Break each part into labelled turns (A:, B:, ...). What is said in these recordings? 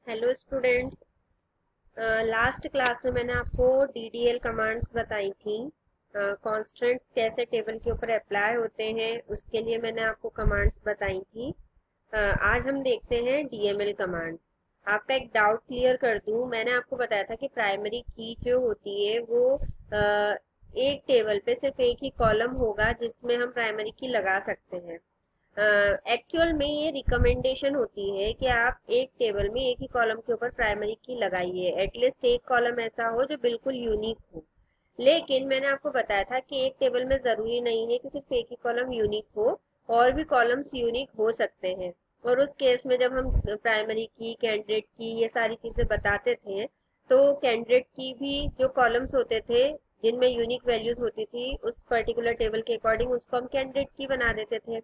A: Hello students. Last class में मैंने आपको डीडीएल कमांड्स बताई थी। कॉन्स्टेंट्स कैसे टेबल के ऊपर अप्लाई होते हैं उसके लिए मैंने आपको कमांड्स बताई थी। आज हम देखते हैं डीएमएल कमांड्स। आपका एक डाउट क्लियर कर दूं, मैंने आपको बताया था कि प्राइमरी की जो होती है वो एक टेबल पे सिर्फ एक ही कॉलम होगा जिसमें हम प्राइमरी की लगा सकते हैं। एक्चुअल में ये रिकमेंडेशन होती है कि आप एक टेबल में एक ही कॉलम के ऊपर प्राइमरी की लगाइए, एटलीस्ट एक कॉलम ऐसा हो जो बिल्कुल यूनिक हो। लेकिन मैंने आपको बताया था कि एक टेबल में जरूरी नहीं है कि सिर्फ एक ही कॉलम यूनिक हो, और भी कॉलम्स यूनिक हो सकते हैं। और उस केस में जब हम प्राइमरी की, कैंडिडेट की, ये सारी चीजें बताते थे, तो कैंडिडेट की भी जो कॉलम्स होते थे जिनमें यूनिक वैल्यूज होती थी उस पर्टिकुलर टेबल के अकॉर्डिंग, उसको हम कैंडिडेट की बना देते थे।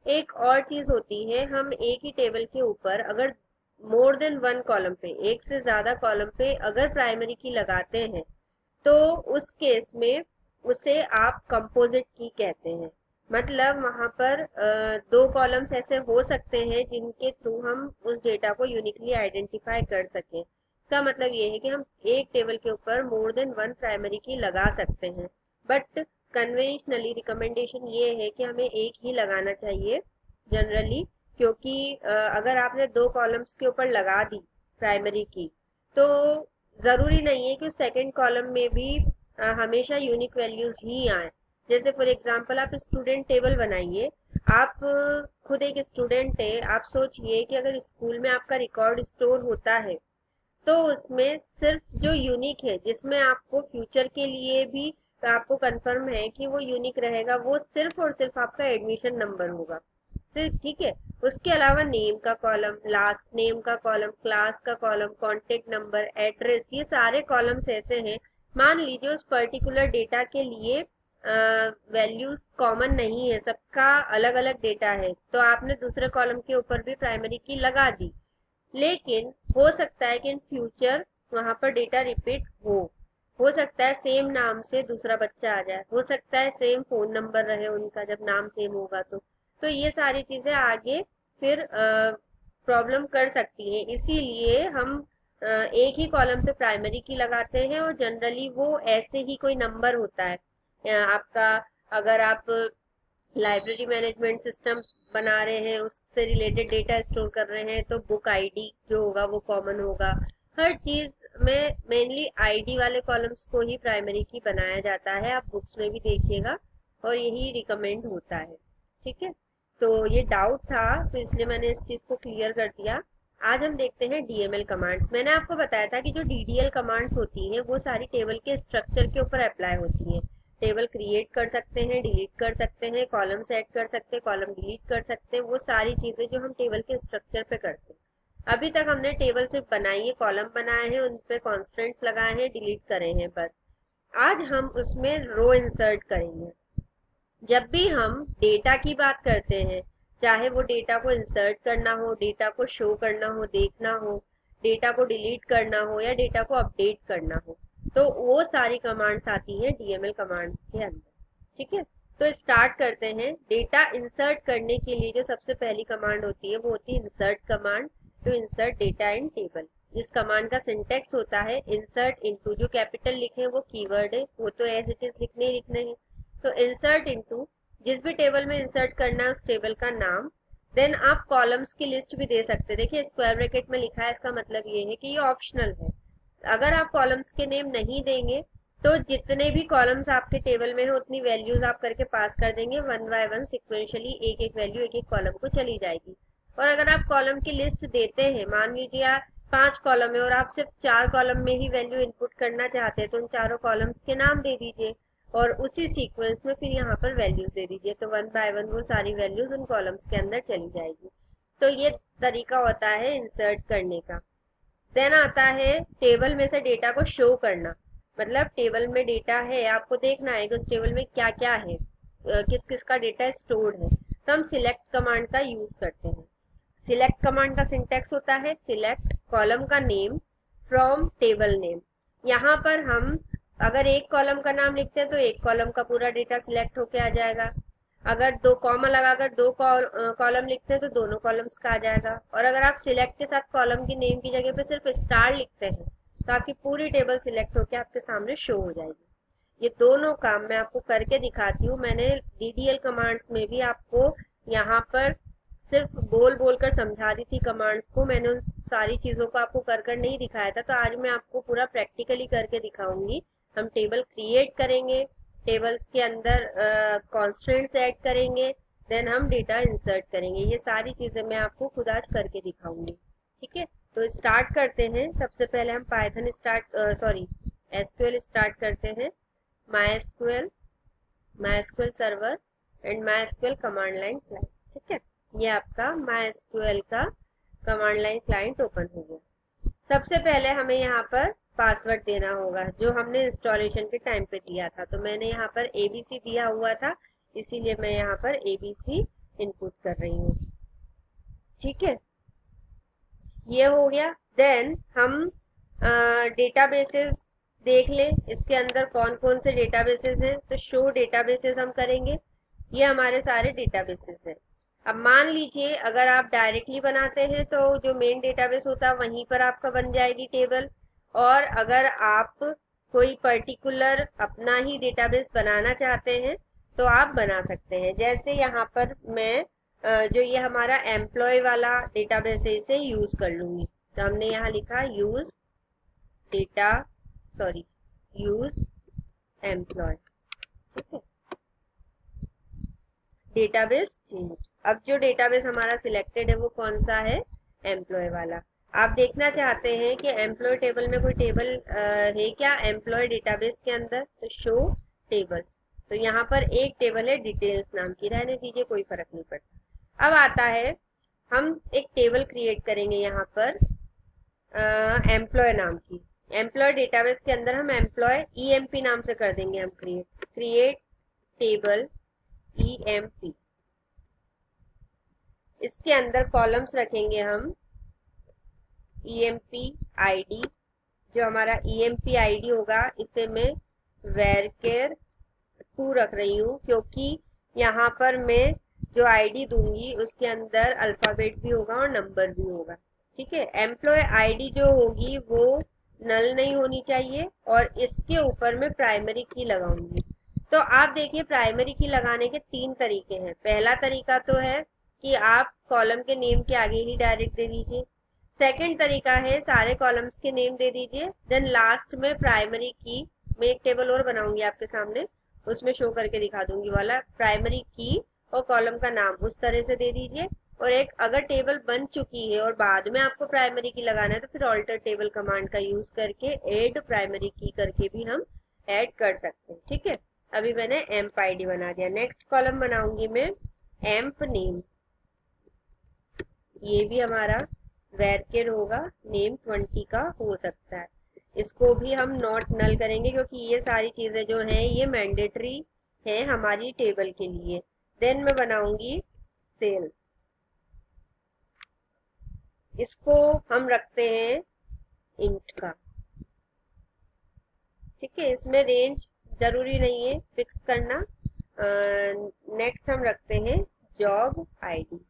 A: एक और चीज होती है, हम एक ही टेबल के ऊपर अगर मोर देन वन कॉलम पे, एक से ज्यादा कॉलम पे अगर प्राइमरी की लगाते हैं तो उस केस में उसे आप कंपोजिट की कहते हैं। मतलब वहां पर दो कॉलम्स ऐसे हो सकते हैं जिनके थ्रू हम उस डेटा को यूनिकली आइडेंटिफाई कर सकें। इसका मतलब ये है कि हम एक टेबल के ऊपर मोर देन वन प्राइमरी की लगा सकते हैं, बट कन्वेंशनली रिकमेंडेशन ये है कि हमें एक ही लगाना चाहिए जनरली। क्योंकि अगर आपने दो कॉलम्स के ऊपर लगा दी प्राइमरी की, तो जरूरी नहीं है कि उस सेकंड कॉलम में भी हमेशा यूनिक वैल्यूज ही आए। जैसे फॉर एग्जांपल आप स्टूडेंट टेबल बनाइए। आप खुद एक स्टूडेंट है, आप सोचिए कि अगर स्कूल में आपका रिकॉर्ड स्टोर होता है तो उसमें सिर्फ जो यूनिक है, जिसमें आपको फ्यूचर के लिए भी आपको कंफर्म है कि वो यूनिक रहेगा, वो सिर्फ और सिर्फ आपका एडमिशन नंबर होगा सिर्फ। ठीक है, उसके अलावा नेम का कॉलम, लास्ट नेम का कॉलम, क्लास का कॉलम, कॉन्टेक्ट नंबर, एड्रेस, ये सारे कॉलम्स ऐसे हैं। मान लीजिए उस पर्टिकुलर डेटा के लिए वैल्यूज कॉमन नहीं है, सबका अलग अलग डेटा है, तो आपने दूसरे कॉलम के ऊपर भी प्राइमरी की लगा दी। लेकिन हो सकता है कि इन फ्यूचर वहां पर डेटा रिपीट हो सकता है सेम नाम से दूसरा बच्चा आ जाए, हो सकता है सेम फोन नंबर रहे उनका जब नाम सेम होगा तो ये सारी चीजें आगे फिर प्रॉब्लम कर सकती हैं। इसीलिए हम एक ही कॉलम पे प्राइमरी की लगाते हैं, और जनरली वो ऐसे ही कोई नंबर होता है आपका। अगर आप लाइब्रेरी मैनेजमेंट सिस्टम बना रहे हैं, उससे रिलेटेड डेटा स्टोर कर रहे हैं, तो बुक आईडी जो होगा वो कॉमन होगा। हर चीज में मेनली आईडी वाले कॉलम्स को ही प्राइमरी की बनाया जाता है, आप बुक्स में भी देखिएगा, और यही रिकमेंड होता है। ठीक है, तो ये डाउट था तो इसलिए मैंने इस चीज को क्लियर कर दिया। आज हम देखते हैं डीएमएल कमांड्स। मैंने आपको बताया था कि जो डीडीएल कमांड्स होती हैं वो सारी टेबल के स्ट्रक्चर के ऊपर अप्लाई होती हैं। टेबल क्रिएट कर सकते हैं, डिलीट कर सकते हैं, कॉलम सेट कर सकते हैं, कॉलम डिलीट कर सकते हैं, वो सारी चीजें जो हम टेबल के स्ट्रक्चर पे करते हैं। अभी तक हमने टेबल सिर्फ बनाई है, कॉलम बनाए हैं, उन पे कॉन्स्टेंट्स लगाए हैं, डिलीट करे हैं बस। आज हम उसमें रो इंसर्ट करेंगे। जब भी हम डेटा की बात करते हैं, चाहे वो डेटा को इंसर्ट करना हो, डेटा को शो करना हो, देखना हो, डेटा को डिलीट करना हो, या डेटा को अपडेट करना हो, तो वो सारी कमांड्स आती हैं डीएमएल कमांड्स के अंदर। ठीक है, तो स्टार्ट करते हैं। डेटा इंसर्ट करने के लिए जो सबसे पहली कमांड होती है वो होती है insert command, to insert data in table. इस कमांड का सिंटेक्स होता है इंसर्ट इनटू, जो कैपिटल लिखे हैं वो कीवर्ड है, वो तो एज इट इज लिखने ही लिखने हैं। तो इंसर्ट इनटू, जिस भी टेबल में इंसर्ट करना है उस टेबल का नाम। देन आप कॉलम्स की लिस्ट भी दे सकते हैं। देखिए स्क्वायर ब्रैकेट में लिखा है, इसका मतलब ये है कि ये ऑप्शनल है। अगर आप कॉलम्स के नेम नहीं देंगे तो जितने भी कॉलम्स आपके टेबल में है उतनी वैल्यूज आप करके पास कर देंगे, वन बाय वन सिक्वेंशली एक एक वैल्यू एक एक कॉलम को चली जाएगी। और अगर आप कॉलम की लिस्ट देते हैं, मान लीजिए आप 5 कॉलम है और आप सिर्फ 4 कॉलम में ही वैल्यू इनपुट करना चाहते हैं, तो उन चारों कॉलम्स के नाम दे दीजिए और उसी सीक्वेंस में फिर यहाँ पर वैल्यूज दे दीजिए, तो वन बाय वन वो सारी वैल्यूज उन कॉलम्स के अंदर चली जाएगी। तो ये तरीका होता है इंसर्ट करने का। देन आता है टेबल में से डेटा को शो करना। मतलब टेबल में डेटा है, आपको देखना है कि उस टेबल में क्या क्या है, किस किस का डेटा स्टोर्ड है, तो हम सिलेक्ट कमांड का यूज करते हैं। सिलेक्ट कमांड का सिंटेक्स होता है सिलेक्ट कॉलम का नेम फ्रॉम टेबल नेम। यहाँ पर हम अगर एक कॉलम का नाम लिखते हैं तो एक कॉलम का पूरा डेटा सिलेक्ट होके आ जाएगा। अगर दो कॉमा लगाकर दो कॉलम लिखते हैं तो दोनों कॉलम्स का आ जाएगा। और अगर आप सिलेक्ट के साथ कॉलम की नेम की जगह पे सिर्फ स्टार लिखते हैं तो आपकी पूरी टेबल सिलेक्ट होकर आपके सामने शो हो जाएगी। ये दोनों काम मैं आपको करके दिखाती हूँ। मैंने डीडीएल कमांड्स में भी आपको यहाँ पर सिर्फ बोल बोल कर समझा दी थी कमांड्स को, मैंने उन सारी चीजों को आपको कर कर नहीं दिखाया था। तो आज मैं आपको पूरा प्रैक्टिकली करके दिखाऊंगी। हम टेबल क्रिएट करेंगे, टेबल्स के अंदर कॉन्स्टेंट्स ऐड करेंगे, देन हम डेटा इंसर्ट करेंगे। ये सारी चीजें मैं आपको खुद आज करके दिखाऊंगी। ठीक है, तो स्टार्ट करते हैं। सबसे पहले हम पाइथन एसक्यूएल स्टार्ट करते हैं। My SQL server and my SQL command line client. ठीक है, ये आपका माई एसक्यूएल का कमांड लाइन क्लाइंट ओपन हो गया। सबसे पहले हमें यहाँ पर पासवर्ड देना होगा जो हमने इंस्टॉलेशन के टाइम पे दिया था। तो मैंने यहाँ पर एबीसी दिया हुआ था, इसीलिए मैं यहाँ पर एबीसी इनपुट कर रही हूँ। ठीक है, ये हो गया। देन हम डेटाबेसेस देख लें, इसके अंदर कौन कौन से डेटाबेसेस हैं। तो शो डेटाबेसेस हम करेंगे, ये हमारे सारे डेटाबेसेस हैं। अब मान लीजिए अगर आप डायरेक्टली बनाते हैं तो जो मेन डेटाबेस होता है वहीं पर आपका बन जाएगी टेबल। और अगर आप कोई पर्टिकुलर अपना ही डेटाबेस बनाना चाहते हैं तो आप बना सकते हैं। जैसे यहाँ पर मैं जो ये हमारा एम्प्लॉय वाला डेटाबेस है इसे यूज कर लूंगी। तो हमने यहाँ लिखा यूज डेटा यूज एम्प्लॉय। ठीक है, डेटाबेस चेंज। अब जो डेटाबेस हमारा सिलेक्टेड है वो कौन सा है, एम्प्लॉय वाला। आप देखना चाहते हैं कि एम्प्लॉय टेबल में कोई टेबल है क्या एम्प्लॉय डेटाबेस के अंदर, तो शो टेबल्स। तो यहाँ पर एक टेबल है डिटेल्स नाम की, रहने दीजिए कोई फर्क नहीं पड़ता। अब आता है हम एक टेबल क्रिएट करेंगे यहाँ पर एम्प्लॉय नाम की। एम्प्लॉय डेटाबेस के अंदर हम एम्प्लॉय ईएमपी नाम से कर देंगे हम क्रिएट टेबल ईएमपी। इसके अंदर कॉलम्स रखेंगे हम ईएमपी आईडी। जो हमारा ईएमपी आईडी होगा इसे मैं वेरकेर 2 रख रही हूँ, क्योंकि यहाँ पर मैं जो आईडी दूंगी उसके अंदर अल्फाबेट भी होगा और नंबर भी होगा। ठीक है, एम्प्लॉय आईडी जो होगी वो नल नहीं होनी चाहिए और इसके ऊपर मैं प्राइमरी की लगाऊंगी। तो आप देखिए प्राइमरी की लगाने के 3 तरीके हैं। पहला तरीका तो है कि आप कॉलम के नेम के आगे ही डायरेक्ट दे दीजिए। सेकंड तरीका है सारे कॉलम्स के नेम दे दीजिए, देन लास्ट में प्राइमरी की। मैं एक टेबल और बनाऊंगी आपके सामने, उसमें शो करके दिखा दूंगी वाला प्राइमरी की और कॉलम का नाम उस तरह से दे दीजिए। और एक अगर टेबल बन चुकी है और बाद में आपको प्राइमरी की लगाना है तो फिर ऑल्टर टेबल कमांड का यूज करके ऐड प्राइमरी की करके भी हम ऐड कर सकते हैं। ठीक है, अभी मैंने एम्प आईडी बना दिया। नेक्स्ट कॉलम बनाऊंगी मैं एम्प नेम। ये भी हमारा वेरकेर होगा, नेम 20 का हो सकता है। इसको भी हम नॉट नल करेंगे क्योंकि ये सारी चीजें जो हैं ये मैंडेटरी है हमारी टेबल के लिए। देन मैं बनाऊंगी सेल्स। इसको हम रखते हैं इंट का। ठीक है, इसमें रेंज जरूरी नहीं है फिक्स करना। नेक्स्ट हम रखते हैं जॉब आईडी।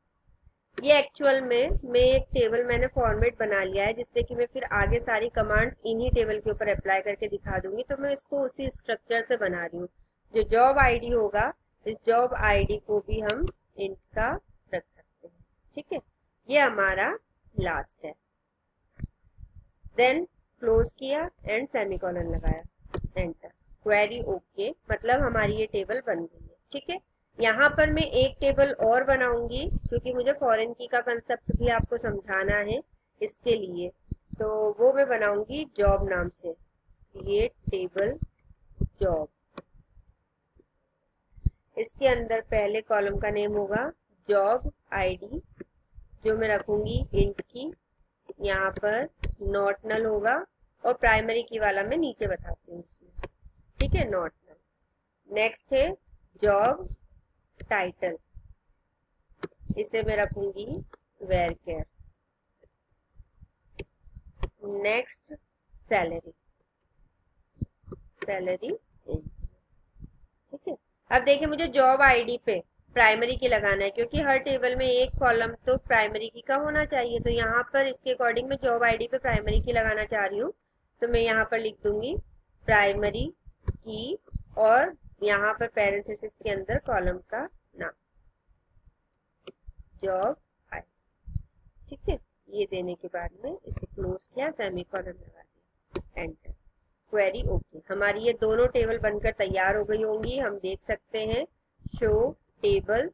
A: ये एक्चुअल में मैं एक टेबल मैंने फॉर्मेट बना लिया है जिससे कि मैं फिर आगे सारी कमांड्स इन्हीं टेबल के ऊपर अप्लाई करके दिखा दूंगी। तो मैं इसको उसी स्ट्रक्चर से बना रही हूँ। जो जॉब आईडी होगा इस जॉब आईडी को भी हम इंट का रख सकते हैं। ठीक है, ये हमारा लास्ट है। देन क्लोज किया एंड सेमीकोलन लगाया, एंटर। क्वेरी ओके, मतलब हमारी ये टेबल बन गई है। ठीक है, यहाँ पर मैं एक टेबल और बनाऊंगी क्योंकि मुझे फॉरेन की का कंसेप्ट भी आपको समझाना है इसके लिए। तो वो मैं बनाऊंगी जॉब नाम से, ये टेबल जॉब। इसके अंदर पहले कॉलम का नेम होगा जॉब आईडी, जो मैं रखूंगी इंट की। यहाँ पर नॉट नल होगा और प्राइमरी की वाला मैं नीचे बताती हूँ इसमें। ठीक है, नॉट नल। नेक्स्ट है जॉब टाइटल, इसे मैं रखूंगी वेरकेर। नेक्स्ट सैलरी, ठीक है। अब देखिए मुझे जॉब आईडी पे प्राइमरी की लगाना है, क्योंकि हर टेबल में एक कॉलम तो प्राइमरी की का होना चाहिए। तो यहाँ पर इसके अकॉर्डिंग मैं जॉब आईडी पे प्राइमरी की लगाना चाह रही हूँ, तो मैं यहाँ पर लिख दूंगी प्राइमरी की, और यहाँ पर पैरेंथेसिस के अंदर कॉलम का नाम जॉब आई। ठीक है, ये देने के बाद में इसे क्लोज किया, सेमीकोलन लगा दिया, एंटर। Query okay. हमारी ये दोनों टेबल बनकर तैयार हो गई होंगी, हम देख सकते हैं। शो टेबल्स,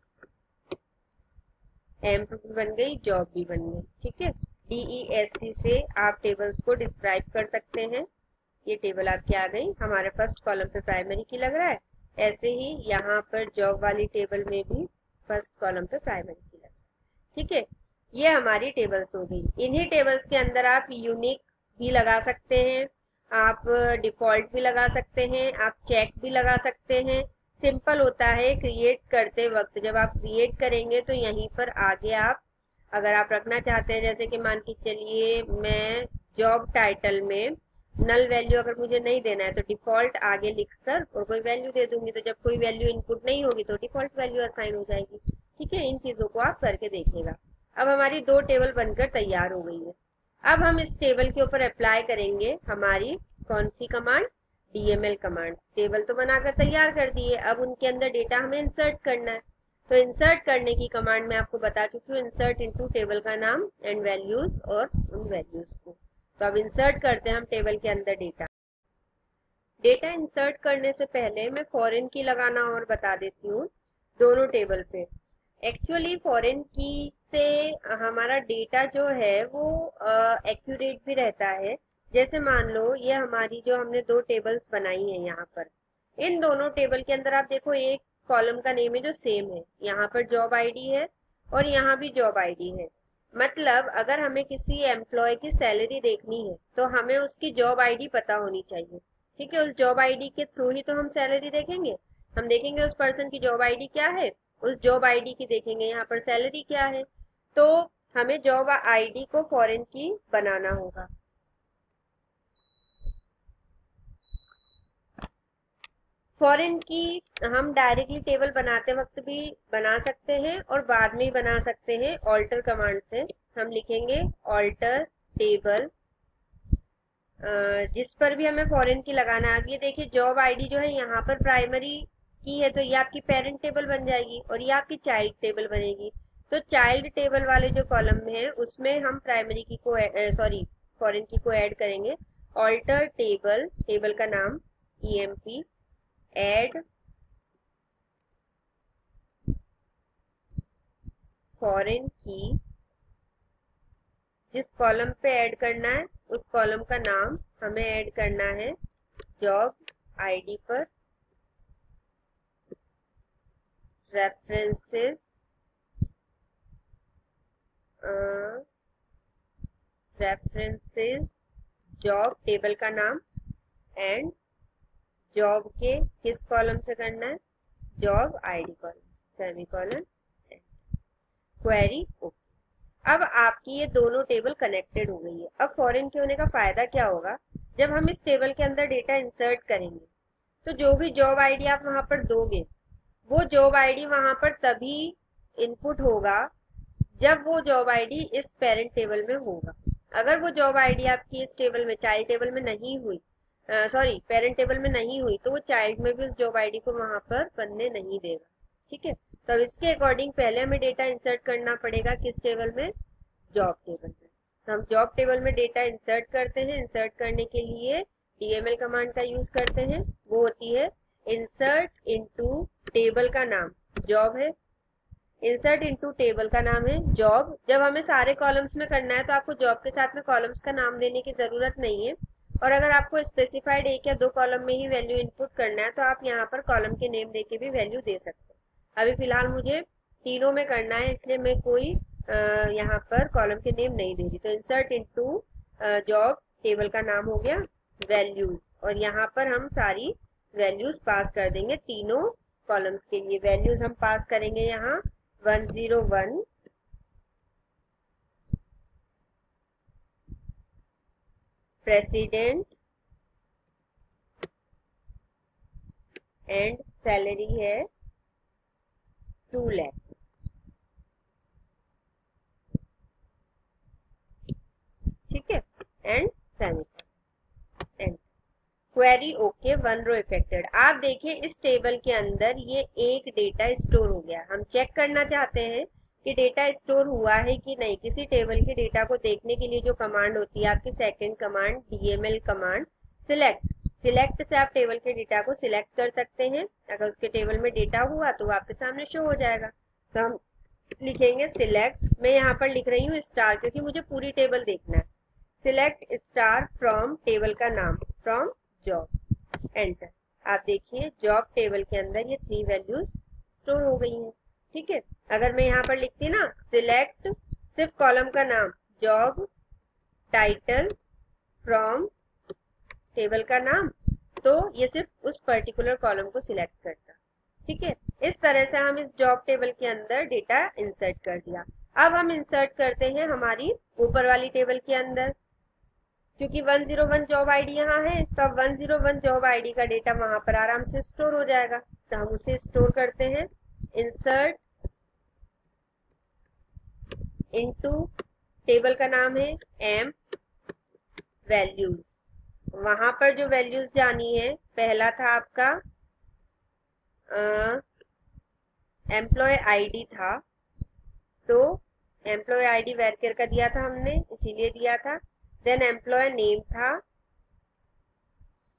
A: एम्प भी बन गई, जॉब भी बन गई। ठीक है, DESC से आप टेबल्स को डिस्क्राइब कर सकते हैं। ये टेबल आपकी आ गई, हमारे फर्स्ट कॉलम पे प्राइमरी की लग रहा है, ऐसे ही यहाँ पर जॉब वाली टेबल में भी फर्स्ट कॉलम पे प्राइमरी की लग रहा है। ठीक है, ये हमारी टेबल्स हो गई। इन्हीं टेबल्स के अंदर आप यूनिक भी लगा सकते हैं, आप डिफॉल्ट भी लगा सकते हैं, आप चेक भी लगा सकते हैं। सिंपल होता है क्रिएट करते वक्त, जब आप क्रिएट करेंगे तो यहीं पर आगे आप अगर आप रखना चाहते हैं, जैसे कि मान के चलिए मैं जॉब टाइटल में नल वैल्यू अगर मुझे नहीं देना है तो डिफॉल्ट आगे लिखकर और कोई वैल्यू दे दूंगी, तो जब कोई वैल्यू इनपुट नहीं होगी तो डिफॉल्ट वैल्यू असाइन हो जाएगी। ठीक है, इन चीजों को आप करके देखिएगा। अब हमारी दो टेबल बनकर तैयार हो गई है। अब हम इस टेबल के ऊपर अप्लाई करेंगे हमारी कौन सी कमांड, DML कमांड्स। टेबल तो बनाकर तैयार कर दिए, अब उनके अंदर डेटा हमें इंसर्ट करना है। तो इंसर्ट करने की कमांड मैं आपको बता चुकी हूँ, इंसर्ट इनटू टेबल का नाम एंड वैल्यूज और उन वैल्यूज को। तो अब इंसर्ट करते हैं हम टेबल के अंदर डेटा। डेटा इंसर्ट करने से पहले मैं फॉरेन की लगाना और बता देती हूँ दोनों टेबल पे। एक्चुअली फॉरेन की से हमारा डेटा जो है वो एक्यूरेट भी रहता है। जैसे मान लो ये हमारी जो हमने दो टेबल्स बनाई है यहाँ पर, इन दोनों टेबल के अंदर आप देखो एक कॉलम का नेम है जो सेम है, यहाँ पर जॉब आईडी है और यहाँ भी जॉब आईडी है। मतलब अगर हमें किसी एम्प्लॉय की सैलरी देखनी है तो हमें उसकी जॉब आईडी पता होनी चाहिए। ठीक है, उस जॉब आईडी के थ्रू ही तो हम सैलरी देखेंगे। हम देखेंगे उस पर्सन की जॉब आईडी क्या है, उस जॉब आईडी की देखेंगे यहाँ पर सैलरी क्या है। तो हमें जॉब आईडी को फॉरेन की बनाना होगा। फॉरेन की हम डायरेक्टली टेबल बनाते वक्त भी बना सकते हैं और बाद में ही बना सकते हैं। ऑल्टर कमांड से हम लिखेंगे ऑल्टर टेबल, जिस पर भी हमें फॉरेन की लगाना है। अब ये देखिए जॉब आईडी जो है यहाँ पर प्राइमरी की है, तो ये आपकी पेरेंट टेबल बन जाएगी और ये आपकी चाइल्ड टेबल बनेगी। तो चाइल्ड टेबल वाले जो कॉलम में है उसमें हम प्राइमरी की को सॉरी फॉरेन की को ऐड करेंगे। ऑल्टर टेबल, टेबल का नाम EMP, ऐड फॉरेन की, जिस कॉलम पे ऐड करना है उस कॉलम का नाम हमें ऐड करना है जॉब आईडी पर, रेफरेंसेस रेफरेंसेस जॉब टेबल का नाम एंड जॉब के किस कॉलम से करना है, job ID column, semicolon, query okay. अब आपकी ये दोनों टेबल कनेक्टेड हो गई है। अब फॉरेन के होने का फायदा क्या होगा, जब हम इस टेबल के अंदर डेटा इंसर्ट करेंगे तो जो भी जॉब आईडी आप वहां पर दोगे वो जॉब आईडी वहां पर तभी इनपुट होगा जब वो जॉब आईडी इस पेरेंट टेबल में होगा। अगर वो जॉब आईडी आपकी इस टेबल में चाइल्ड टेबल में नहीं हुई, सॉरी पेरेंट टेबल में नहीं हुई, तो वो चाइल्ड में भी उस जॉब आईडी को वहां पर बनने नहीं देगा। ठीक है, तो अब इसके अकॉर्डिंग पहले हमें डेटा इंसर्ट करना पड़ेगा किस टेबल में, जॉब टेबल में। तो हम जॉब टेबल में डेटा इंसर्ट करते हैं। इंसर्ट करने के लिए DML कमांड का यूज करते हैं, वो होती है इंसर्ट इनटू टेबल का नाम जॉब है, इंसर्ट इनटू टेबल का नाम है जॉब। जब हमें सारे कॉलम्स में करना है तो आपको जॉब के साथ में कॉलम्स का नाम देने की जरूरत नहीं है, और अगर आपको स्पेसिफाइड एक या दो कॉलम में ही वैल्यू इनपुट करना है तो आप यहाँ पर कॉलम के नेम देके भी वैल्यू दे सकते हैं। अभी फिलहाल मुझे तीनों में करना है इसलिए मैं कोई यहाँ पर कॉलम के नेम नहीं दे रही। तो इंसर्ट इनटू जॉब, टेबल का नाम हो गया वैल्यूज, और यहाँ पर हम सारी वैल्यूज पास कर देंगे तीनों कॉलम्स के लिए। वैल्यूज हम पास करेंगे यहाँ 101, प्रेसिडेंट एंड सैलरी है 2 लाख। ठीक है, and semicolon and query okay 1 row affected. आप देखिए इस टेबल के अंदर ये एक डेटा स्टोर हो गया। हम चेक करना चाहते हैं कि डेटा स्टोर हुआ है कि नहीं। किसी टेबल के डेटा को देखने के लिए जो कमांड होती है आपकी second command DML command select. Select से आप टेबल के डेटा को सिलेक्ट कर सकते हैं। अगर उसके टेबल में डेटा हुआ तो वो आपके सामने शो हो जाएगा। तो हम लिखेंगे सिलेक्ट, मैं यहाँ पर लिख रही हूँ स्टार क्योंकि मुझे पूरी टेबल देखना है। सिलेक्ट स्टार फ्रॉम टेबल का नाम फ्रॉम जॉब, एंटर। आप देखिए जॉब टेबल के अंदर ये 3 वैल्यूज स्टोर हो गई हैं। ठीक है, अगर मैं यहाँ पर लिखती ना सिलेक्ट सिर्फ कॉलम का नाम जॉब टाइटल फ्रॉम टेबल का नाम, तो ये सिर्फ उस पर्टिकुलर कॉलम को सिलेक्ट करता। ठीक है, इस तरह से हम इस जॉब टेबल के अंदर डेटा इंसर्ट कर दिया। अब हम इंसर्ट करते हैं हमारी ऊपर वाली टेबल के अंदर। क्योंकि 101 जॉब आईडी यहाँ है तो अब 101 जॉब आईडी का डेटा वहां पर आराम से स्टोर हो जाएगा। तो हम उसे स्टोर करते हैं इंसर्ट इनटू, टेबल का नाम है एम वैल्यूज। वहां पर जो वैल्यूज जानी है, पहला था आपका एम्प्लॉय आईडी था, तो एम्प्लॉय आईडी वेरकेर का दिया था हमने, इसीलिए दिया था। देन एम्प्लॉय नेम था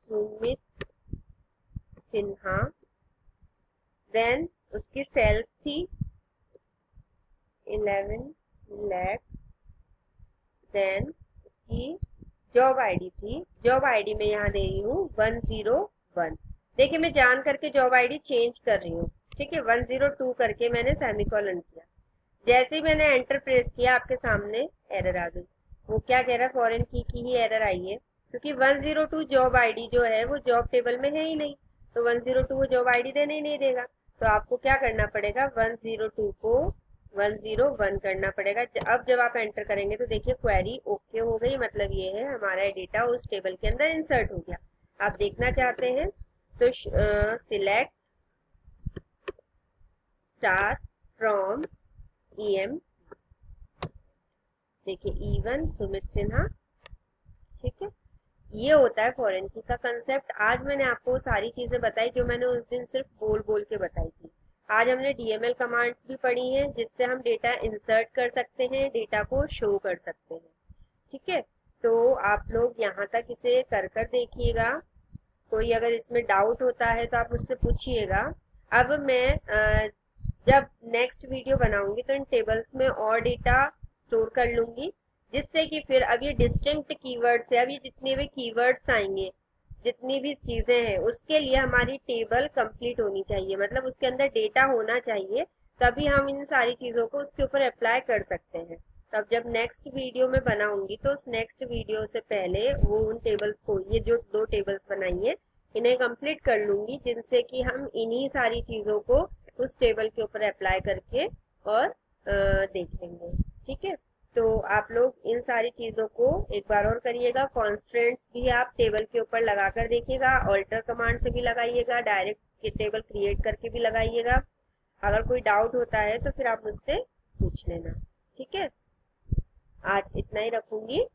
A: सुमित सिन्हा। देन उसकी सेल्स थी 11 लाख। देन उसकी जॉब आईडी थी, जॉब आईडी में यहाँ दे रही हूँ 101। देखिए मैं जान करके जॉब आईडी चेंज कर रही हूँ। ठीक है, 102 करके मैंने सेमीकोलन किया। जैसे ही मैंने एंटर प्रेस किया आपके सामने एरर आ गई। वो क्या कह रहा है, फॉरेन की ही एरर आई है क्योंकि 102 जॉब आईडी जो है वो जॉब टेबल में है ही नहीं, तो 102 वो जॉब आईडी देने ही नहीं देगा। तो आपको क्या करना पड़ेगा, 102 को 101 करना पड़ेगा। अब जब आप एंटर करेंगे तो देखिए क्वेरी ओके हो गई, मतलब ये है हमारा डेटा उस टेबल के अंदर इंसर्ट हो गया। आप देखना चाहते हैं तो सिलेक्ट स्टार फ्रॉम ईएम, देखिए E1 सुमित सिन्हा। ठीक है, ये होता है फॉरेन की का कंसेप्ट। आज मैंने आपको सारी चीजें बताई जो मैंने उस दिन सिर्फ बोल बोल के बताई थी। आज हमने डीएमएल कमांड्स भी पढ़ी हैं जिससे हम डेटा इंसर्ट कर सकते हैं, डेटा को शो कर सकते हैं। ठीक है, तो आप लोग यहाँ तक इसे कर कर देखिएगा। कोई अगर इसमें डाउट होता है तो आप मुझसे पूछिएगा। अब मैं जब नेक्स्ट वीडियो बनाऊंगी तो इन टेबल्स में और डेटा स्टोर कर लूंगी, जिससे कि फिर अब ये डिस्टिंक्ट कीवर्ड्स है, अब ये जितने भी कीवर्ड्स आएंगे, जितनी भी चीजें हैं, उसके लिए हमारी टेबल कंप्लीट होनी चाहिए, मतलब उसके अंदर डेटा होना चाहिए, तभी हम इन सारी चीजों को उसके ऊपर अप्लाई कर सकते हैं। तब जब नेक्स्ट वीडियो में बनाऊंगी तो उस नेक्स्ट वीडियो से पहले वो उन टेबल्स को, ये जो 2 टेबल्स बनाई है इन्हें कंप्लीट कर लूंगी, जिनसे कि हम इन्हीं सारी चीजों को उस टेबल के ऊपर अप्लाई करके और देख लेंगे। ठीक है, तो आप लोग इन सारी चीजों को एक बार और करिएगा। कॉन्स्टेंट्स भी आप टेबल के ऊपर लगा कर देखिएगा, ऑल्टर कमांड से भी लगाइएगा, डायरेक्ट टेबल क्रिएट करके भी लगाइएगा। अगर कोई डाउट होता है तो फिर आप मुझसे पूछ लेना। ठीक है, आज इतना ही रखूंगी।